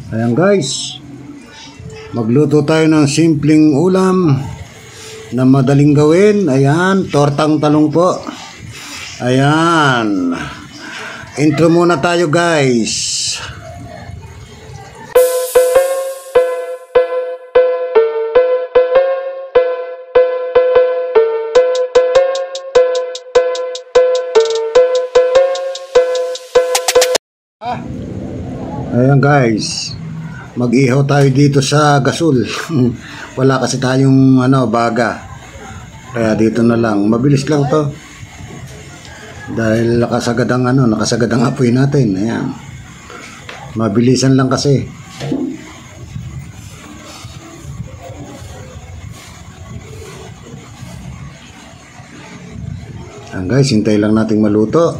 Ayan guys, magluto tayo ng simpleng ulam na madaling gawin. Ayan, tortang talong po. Ayan, intro muna tayo guys. Ayan guys, mag-ihaw tayo dito sa gasol. Wala kasi tayong baga, kaya dito na lang, mabilis lang to dahil nakasagad ang apoy natin. Ayan, mabilisan lang kasi. Ayan guys, hintay lang nating maluto.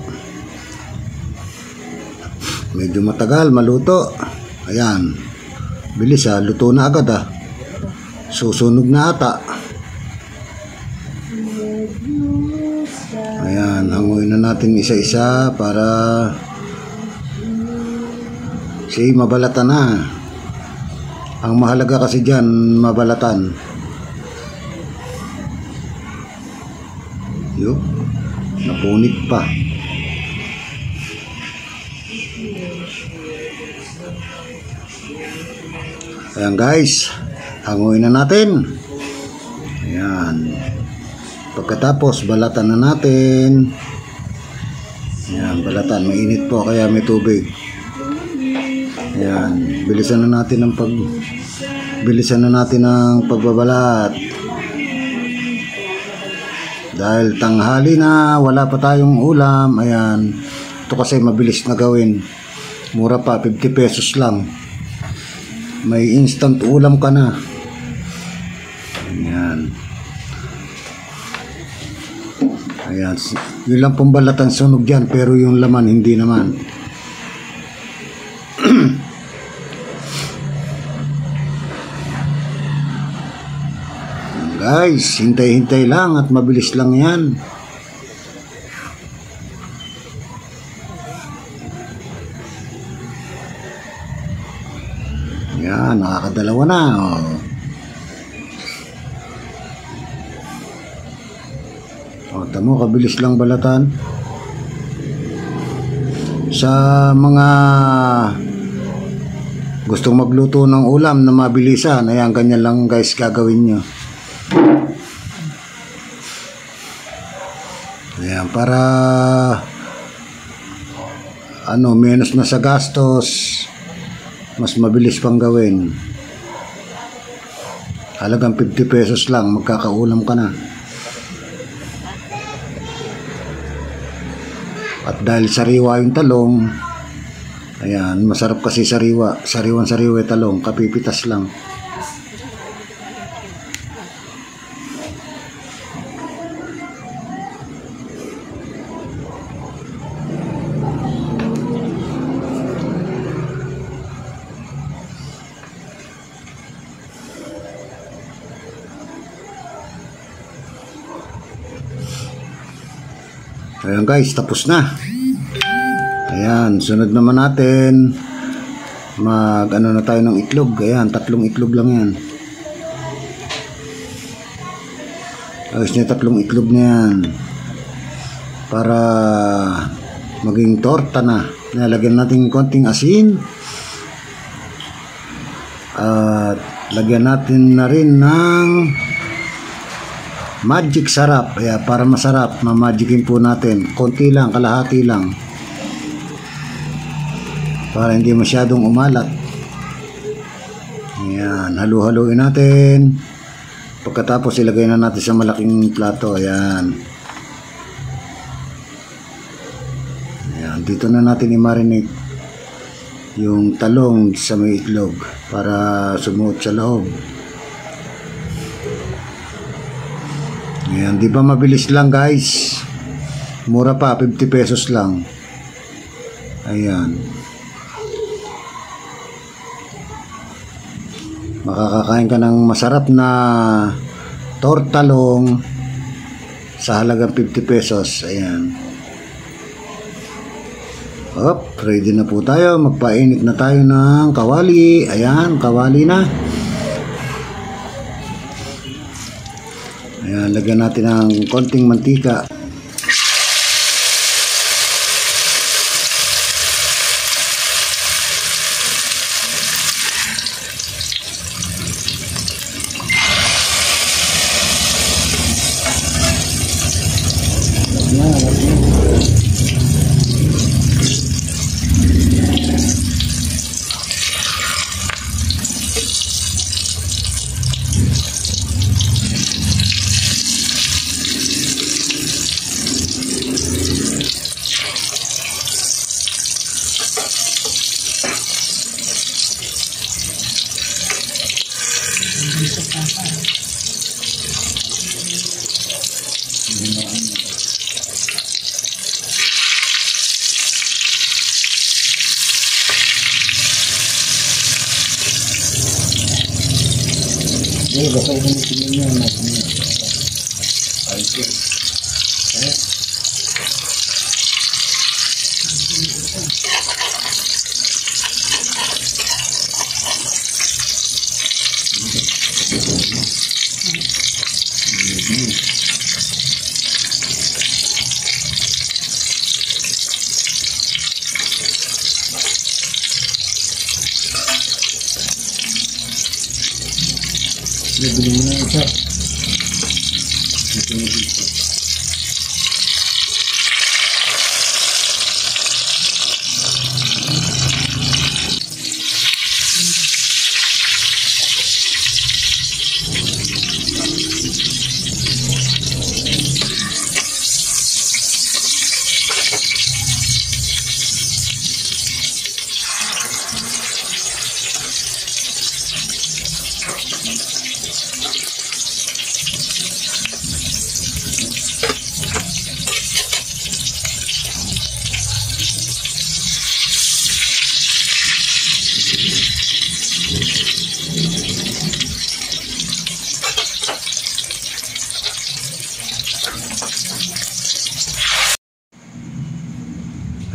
Medyo matagal maluto. Ayan, bilis luto na agad susunog na ata. Ayan, hanguin na natin isa-isa para mabalatan na. Ang mahalaga kasi dyan, mabalatan. Yup, napunit pa. Ayan guys, hanguin na natin. Ayan, pagkatapos balatan na natin. Ayan, balatan, mainit po kaya may tubig. Ayan, bilisan na natin ang pagbabalat dahil tanghali na, wala pa tayong ulam. Ayan, ito kasi mabilis na gawin, mura pa, 50 pesos lang. May instant ulam ka na. Ayan. Ayan. Yun lang pong balatan sunog dyan, pero yung laman hindi naman. Guys, hintay-hintay lang at mabilis lang yan. Yan, nakakadalawa na. Tamo, kabilis lang balatan. Sa mga gustong magluto ng ulam na mabilisan, ayan, ganyan lang guys gagawin nyo. Ayan, para menos na sa gastos, mas mabilis pang gawin. Halagang 50 pesos lang, magkakaulam ka na. At dahil sariwa yung talong, ayan, masarap kasi sariwan-sariwa yung talong, kapipitas lang. Ayan guys, tapos na. Ayan, sunod naman natin na tayo ng itlog. Ayan, 3 itlog lang yan. Ayos na 3 itlog na yan para maging torta na. Nalagyan natin konting asin at lagyan natin na rin ng magic sarap. Ayan, para masarap, mamagicin po natin. Konti lang, kalahati lang, para hindi masyadong umalat. Ayan, halu-haluin natin. Pagkatapos ilagay na natin sa malaking plato. Ayan. Ayan, dito na natin i-marinate yung talong sa may itlog para sumuot sa loob. Ayan, di ba mabilis lang guys? Mura pa, 50 pesos lang. Ayan. Makakakain ka ng masarap na tortalong sa halagang 50 pesos. Ayan. Ready na po tayo. Magpainit na tayo ng kawali. Ayan, kawali na. Ayan, lagyan natin ng konting mantika. Basta ulitin niyo natin. Bili mo na isa. Ito na dito.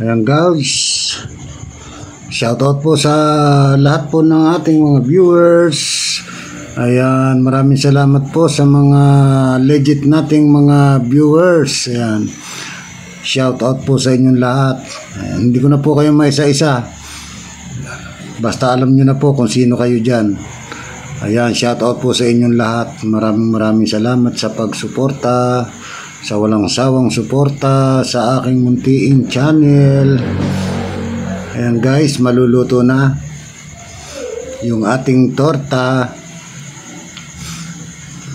Ayan guys, shoutout po sa lahat po ng ating mga viewers. Ayan, maraming salamat po sa mga legit nating mga viewers. Ayan, shoutout po sa inyong lahat. Ayan, hindi ko na po kayo maisa-isa, basta alam nyo na po kung sino kayo dyan. Ayan, shoutout po sa inyong lahat. Maraming salamat sa pagsuporta, sa walang sawang suporta sa aking muntiing channel. Ayan guys, maluluto na yung ating torta.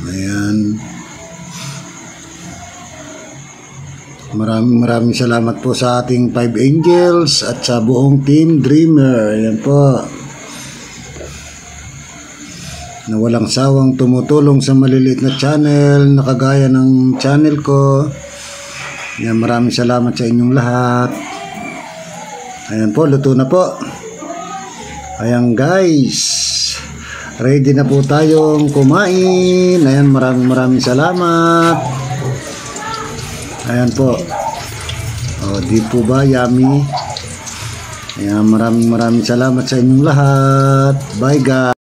Ayan, maraming salamat po sa ating 5 angels at sa buong team Dreamer. Ayan po, na walang sawang tumutulong sa maliliit na channel na kagaya ng channel ko. Ayan, maraming salamat sa inyong lahat. Ayan po, luto na po. Ayan guys, ready na po tayong kumain. Ayan, maraming salamat. Ayan po, di po ba yummy? Ayan, maraming salamat sa inyong lahat. Bye guys.